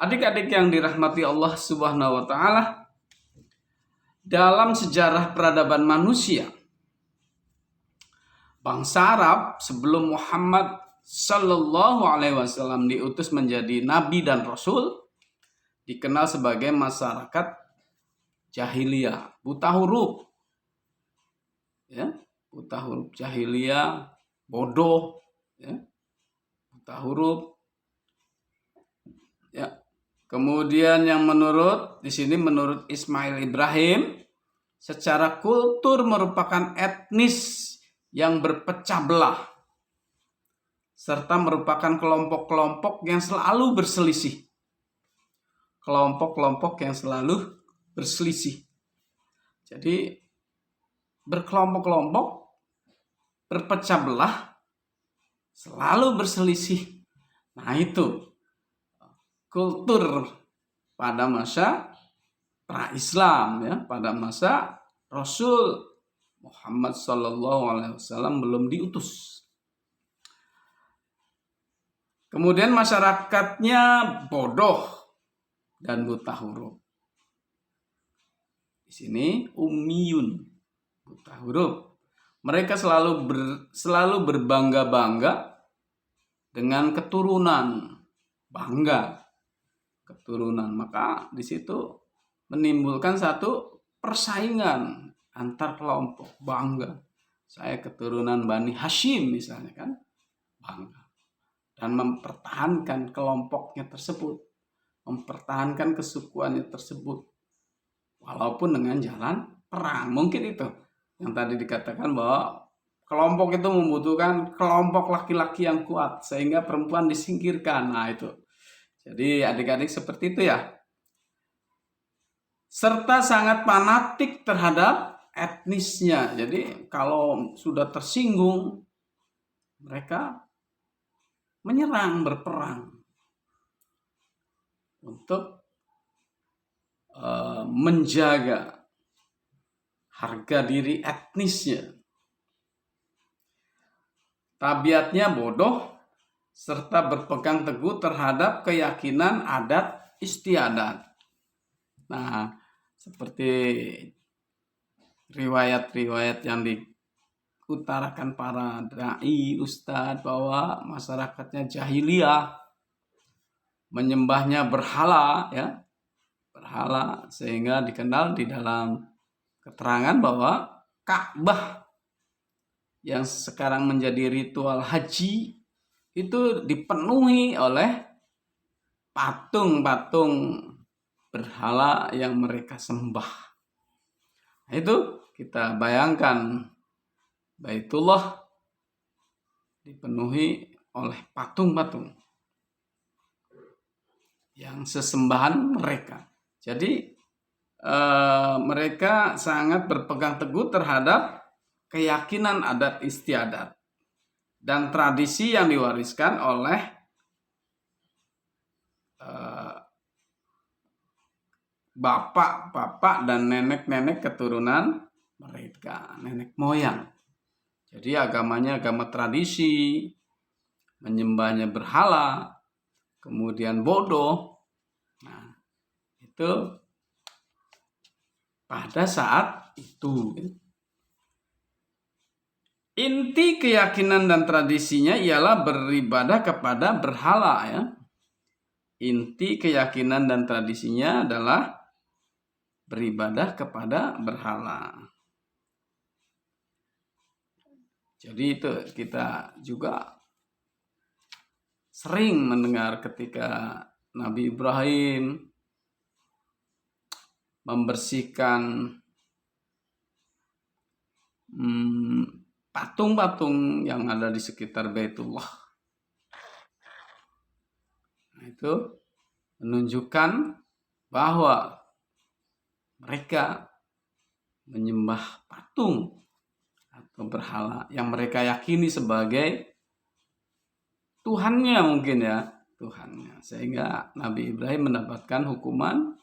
Adik-adik yang dirahmati Allah Subhanahu wa taala, dalam sejarah peradaban manusia, bangsa Arab sebelum Muhammad Sallallahu Alaihi Wasallam diutus menjadi nabi dan rasul dikenal sebagai masyarakat jahiliyah, buta huruf, ya, buta huruf jahiliyah, bodoh, ya, buta huruf, ya. Kemudian yang menurut Ismail Ibrahim, secara kultur merupakan etnis yang berpecah belah serta merupakan kelompok-kelompok yang selalu berselisih. Kelompok-kelompok yang selalu berselisih. Jadi berkelompok-kelompok, berpecah belah, selalu berselisih. Nah, itu kultur pada masa pra-Islam, ya, pada masa Rasul Muhammad Sallallahu Alaihi Wasallam belum diutus. Kemudian masyarakatnya bodoh dan buta huruf. Di sini ummiyun, buta huruf. Mereka selalu berbangga-bangga dengan keturunan, bangga keturunan. Maka di situ menimbulkan satu persaingan antar kelompok, bangga. Saya keturunan Bani Hashim misalnya, kan, bangga. Dan mempertahankan kelompoknya tersebut, mempertahankan kesukuannya tersebut, walaupun dengan jalan perang. Mungkin itu yang tadi dikatakan bahwa kelompok itu membutuhkan kelompok laki-laki yang kuat sehingga perempuan disingkirkan. Nah, itu. Jadi adik-adik seperti itu, ya. Serta sangat fanatik terhadap etnisnya. Jadi kalau sudah tersinggung, mereka menyerang, berperang untuk menjaga harga diri etnisnya. Tabiatnya bodoh serta berpegang teguh terhadap keyakinan adat istiadat. Nah, seperti riwayat-riwayat yang diutarakan para dai, ustadz, bahwa masyarakatnya jahiliyah, menyembahnya berhala, ya, berhala, sehingga dikenal di dalam keterangan bahwa Ka'bah yang sekarang menjadi ritual haji itu dipenuhi oleh patung-patung berhala yang mereka sembah. Nah, itu kita bayangkan Baitullah dipenuhi oleh patung-patung yang sesembahan mereka. Jadi mereka sangat berpegang teguh terhadap keyakinan adat istiadat dan tradisi yang diwariskan oleh bapak-bapak dan nenek-nenek keturunan mereka, nenek moyang. Jadi agamanya agama tradisi, menyembahnya berhala, kemudian bodoh. Nah, itu pada saat itu. Inti keyakinan dan tradisinya ialah beribadah kepada berhala, ya. Inti keyakinan dan tradisinya adalah beribadah kepada berhala. Jadi itu kita juga sering mendengar ketika Nabi Ibrahim membersihkan patung-patung yang ada di sekitar Baitullah. Nah, itu menunjukkan bahwa mereka menyembah patung atau berhala yang mereka yakini sebagai Tuhannya, mungkin, ya, Tuhannya. Sehingga Nabi Ibrahim mendapatkan hukuman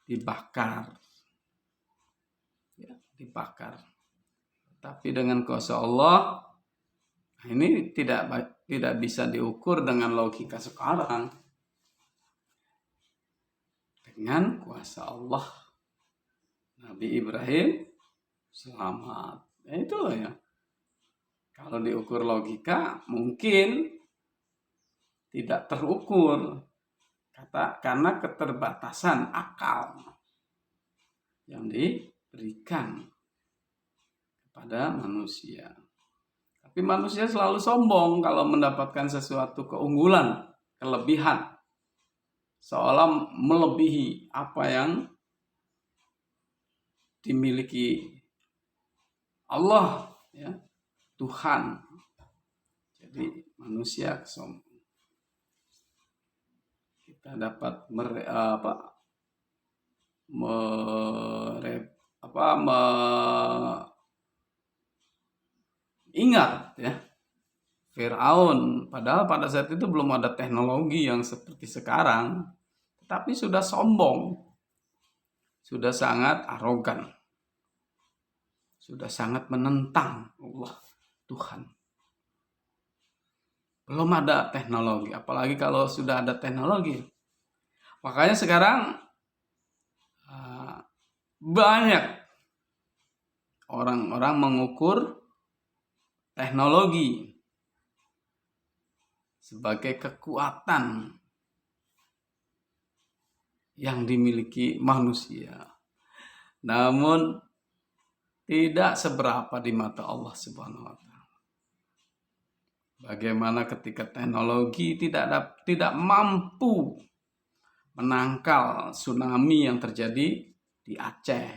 dibakar. Ya, dibakar. Tapi dengan kuasa Allah, ini tidak bisa diukur dengan logika sekarang. dengan kuasa Allah. Nabi Ibrahim selamat. Ya itu loh ya. Kalau diukur logika mungkin tidak terukur karena keterbatasan akal yang diberikan kepada manusia. Tapi manusia selalu sombong kalau mendapatkan sesuatu keunggulan, kelebihan, seolah melebihi apa yang dimiliki Allah, ya, Tuhan. Jadi manusia sombong. Kita dapat ingat ya Firaun, padahal pada saat itu belum ada teknologi yang seperti sekarang, tetapi sudah sombong, sudah sangat arogan, sudah sangat menentang Allah Tuhan. Belum ada teknologi, apalagi kalau sudah ada teknologi. Makanya sekarang banyak orang-orang mengukur teknologi sebagai kekuatan yang dimiliki manusia. Namun tidak seberapa di mata Allah Subhanahu wa taala. Bagaimana ketika teknologi tidak mampu menangkal tsunami yang terjadi di Aceh.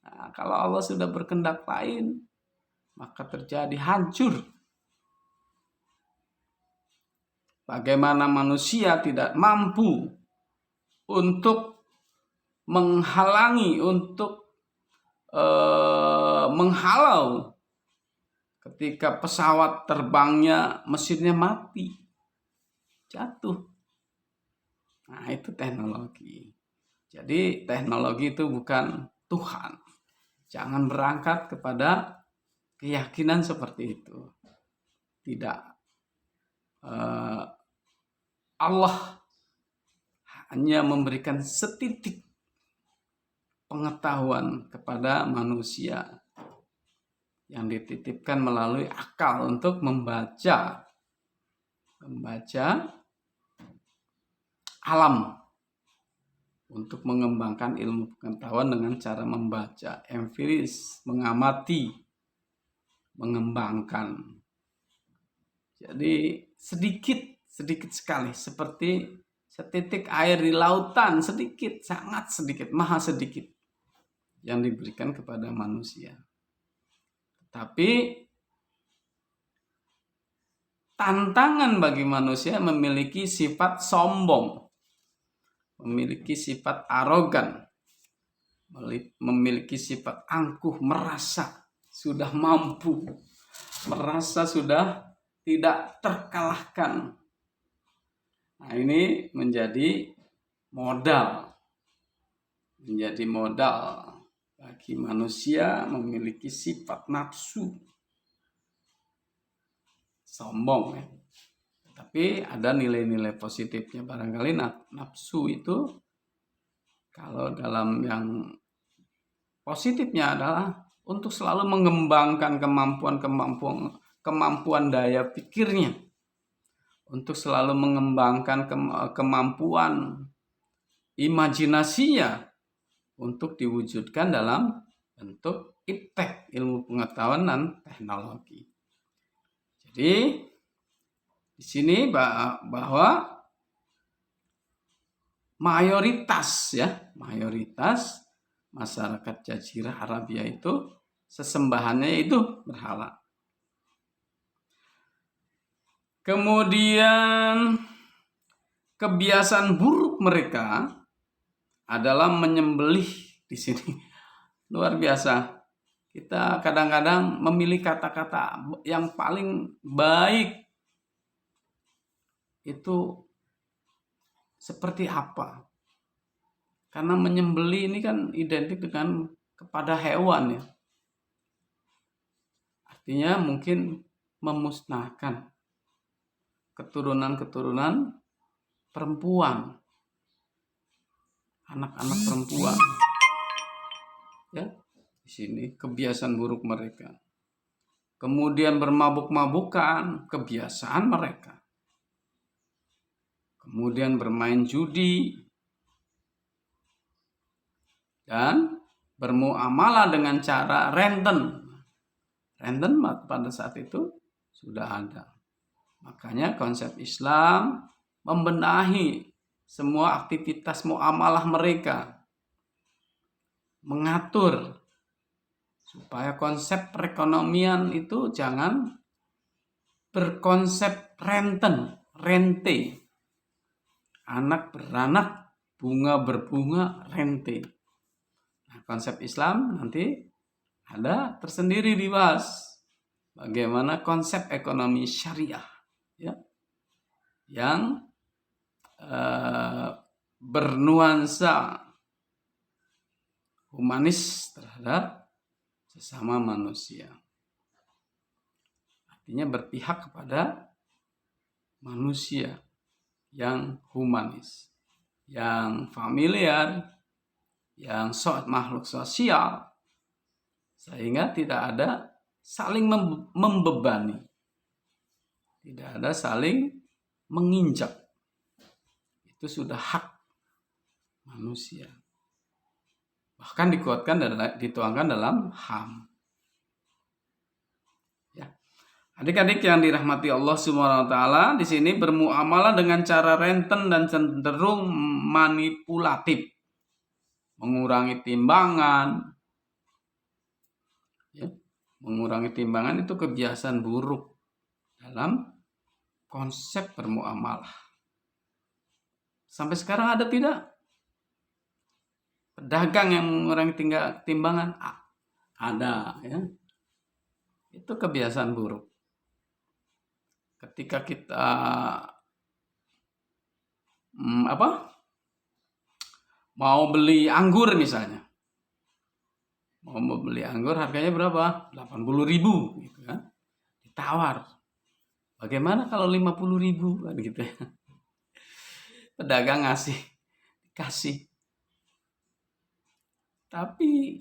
Nah, kalau Allah sudah berkehendak lain, maka terjadi hancur. Bagaimana manusia tidak mampu untuk menghalangi, untuk menghalau ketika pesawat terbangnya mesinnya mati, jatuh. Nah, itu teknologi. Jadi teknologi itu bukan Tuhan. Jangan berangkat kepada keyakinan seperti itu. Tidak. Allah hanya memberikan setitik pengetahuan kepada manusia yang dititipkan melalui akal untuk membaca alam, untuk mengembangkan ilmu pengetahuan dengan cara membaca, empiris, mengamati, mengembangkan. Jadi sedikit sekali, seperti setitik air di lautan, sedikit, sangat sedikit, maha sedikit yang diberikan kepada manusia. Tapi tantangan bagi manusia memiliki sifat sombong, memiliki sifat arogan, memiliki sifat angkuh, merasa sudah mampu, merasa sudah tidak terkalahkan. Nah, ini menjadi modal bagi manusia memiliki sifat nafsu, sombong ya. Tapi ada nilai-nilai positifnya. Barangkali nafsu itu kalau dalam yang positifnya adalah untuk selalu mengembangkan kemampuan daya pikirnya, untuk selalu mengembangkan kemampuan imajinasinya untuk diwujudkan dalam bentuk iptek, ilmu pengetahuan dan teknologi. Jadi di sini bahwa mayoritas masyarakat Jazirah Arabia itu sesembahannya itu berhala. Kemudian kebiasaan buruk mereka adalah menyembelih di sini. Luar biasa. Kita kadang-kadang memilih kata-kata yang paling baik itu seperti apa? Karena menyembelih ini kan identik dengan kepada hewan ya. Artinya mungkin memusnahkan keturunan-keturunan perempuan. anak-anak perempuan. Ya, di sini kebiasaan buruk mereka. Kemudian bermabuk-mabukan, kebiasaan mereka. Kemudian bermain judi dan bermuamalah dengan cara renten. Renten pada saat itu sudah ada. Makanya konsep Islam membenahi semua aktivitas muamalah mereka, mengatur supaya konsep perekonomian itu jangan berkonsep rente. Anak beranak, bunga berbunga, rente. Nah, konsep Islam nanti ada tersendiri dibahas. Bagaimana konsep ekonomi syariah, ya, yang bernuansa humanis terhadap sesama manusia. Artinya berpihak kepada manusia yang humanis, yang familiar, yang makhluk sosial, sehingga tidak ada saling membebani, tidak ada saling menginjak. Itu sudah hak manusia. Bahkan dituangkan dalam HAM. Ya. Adik-adik yang dirahmati Allah Subhanahu wa taala, di sini bermuamalah dengan cara renten dan cenderung manipulatif. Mengurangi timbangan. Ya. Mengurangi timbangan itu kebiasaan buruk dalam konsep bermuamalah. Sampai sekarang ada tidak? Pedagang yang mengurangi timbangan? Ada, ya. Itu kebiasaan buruk. Ketika kita mau beli anggur misalnya. Mau beli anggur harganya berapa? 80.000 gitu kan. Ditawar. Bagaimana kalau 50.000 kan gitu ya. Pedagang kasih. Tapi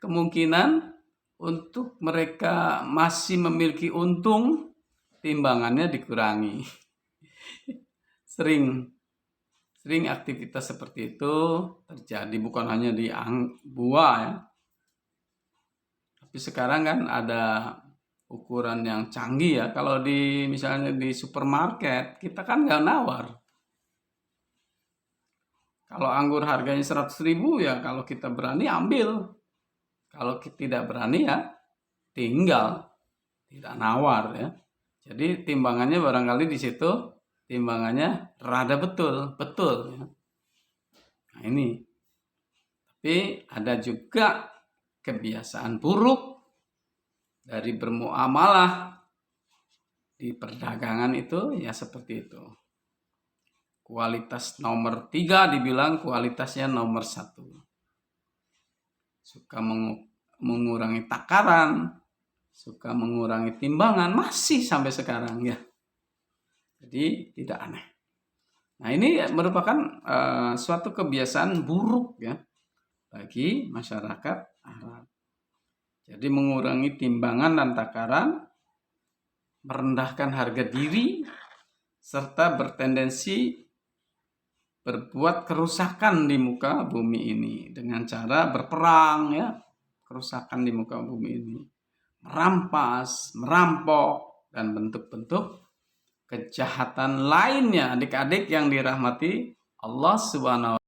kemungkinan untuk mereka masih memiliki untung, timbangannya dikurangi. Sering aktivitas seperti itu terjadi, bukan hanya di buah ya. Tapi sekarang kan ada ukuran yang canggih ya. Kalau misalnya di supermarket, kita kan nggak nawar. Kalau anggur harganya 100.000 ya, kalau kita berani ambil. Kalau kita tidak berani ya tinggal, tidak nawar ya. Jadi timbangannya barangkali di situ timbangannya rada betul ya. Nah ini. Tapi ada juga kebiasaan buruk dari bermuamalah di perdagangan itu ya seperti itu. Kualitas nomor 3 dibilang kualitasnya nomor 1. Suka mengurangi takaran, suka mengurangi timbangan, masih sampai sekarang ya. Jadi tidak aneh. Nah ini merupakan suatu kebiasaan buruk ya bagi masyarakat Arab. Jadi mengurangi timbangan dan takaran, merendahkan harga diri, serta bertendensi berbuat kerusakan di muka bumi ini dengan cara berperang ya, kerusakan di muka bumi ini, merampas, merampok dan bentuk-bentuk kejahatan lainnya. Adik-adik yang dirahmati Allah Subhanahu